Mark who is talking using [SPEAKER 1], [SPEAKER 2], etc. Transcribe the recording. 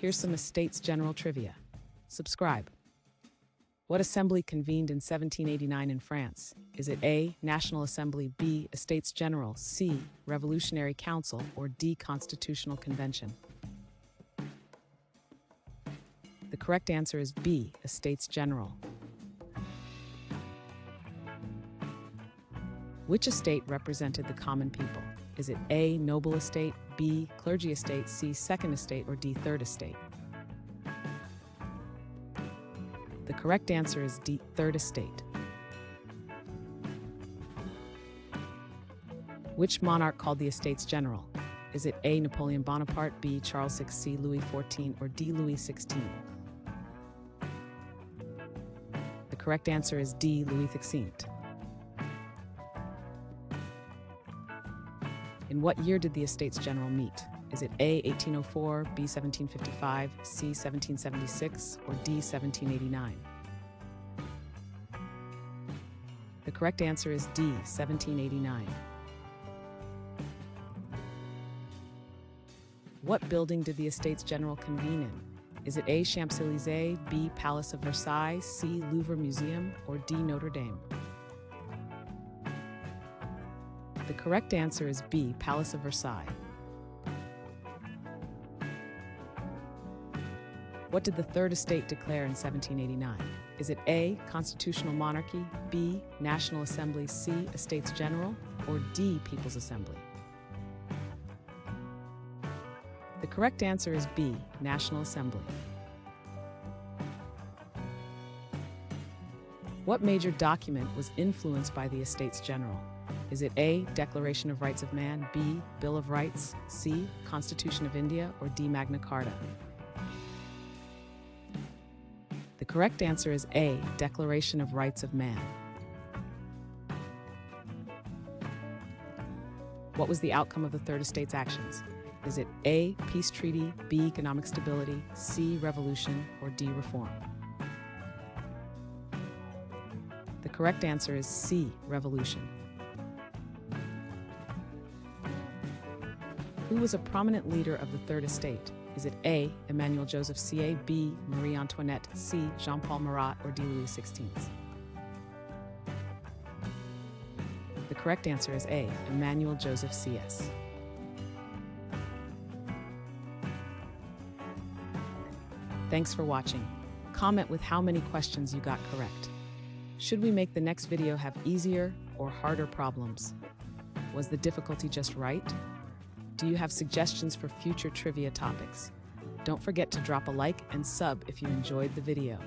[SPEAKER 1] Here's some Estates General trivia. Subscribe. What assembly convened in 1789 in France? Is it A, National Assembly, B, Estates General, C, Revolutionary Council, or D, Constitutional Convention? The correct answer is B, Estates General. Which estate represented the common people? Is it A, noble estate, B, clergy estate, C, second estate, or D, third estate? The correct answer is D, third estate. Which monarch called the Estates General? Is it A, Napoleon Bonaparte, B, Charles VI, C, Louis XIV, or D, Louis XVI? The correct answer is D, Louis XVI. In what year did the Estates General meet? Is it A, 1804, B, 1755, C, 1776, or D, 1789? The correct answer is D, 1789. What building did the Estates General convene in? Is it A, Champs-Élysées, B, Palace of Versailles, C, Louvre Museum, or D, Notre Dame? The correct answer is B, Palace of Versailles. What did the Third Estate declare in 1789? Is it A, Constitutional Monarchy, B, National Assembly, C, Estates General, or D, People's Assembly? The correct answer is B, National Assembly. What major document was influenced by the Estates General? Is it A, Declaration of Rights of Man, B, Bill of Rights, C, Constitution of India, or D, Magna Carta? The correct answer is A, Declaration of Rights of Man. What was the outcome of the Third Estate's actions? Is it A, peace treaty, B, economic stability, C, revolution, or D, reform? The correct answer is C, revolution. Who was a prominent leader of the Third Estate? Is it A, Emmanuel Joseph Ca, B, Marie Antoinette, C, Jean-Paul Marat, or D, Louis XVI? The correct answer is A, Emmanuel Joseph C.S. Thanks for watching. Comment with how many questions you got correct. Should we make the next video have easier or harder problems? Was the difficulty just right? Do you have suggestions for future trivia topics? Don't forget to drop a like and sub if you enjoyed the video.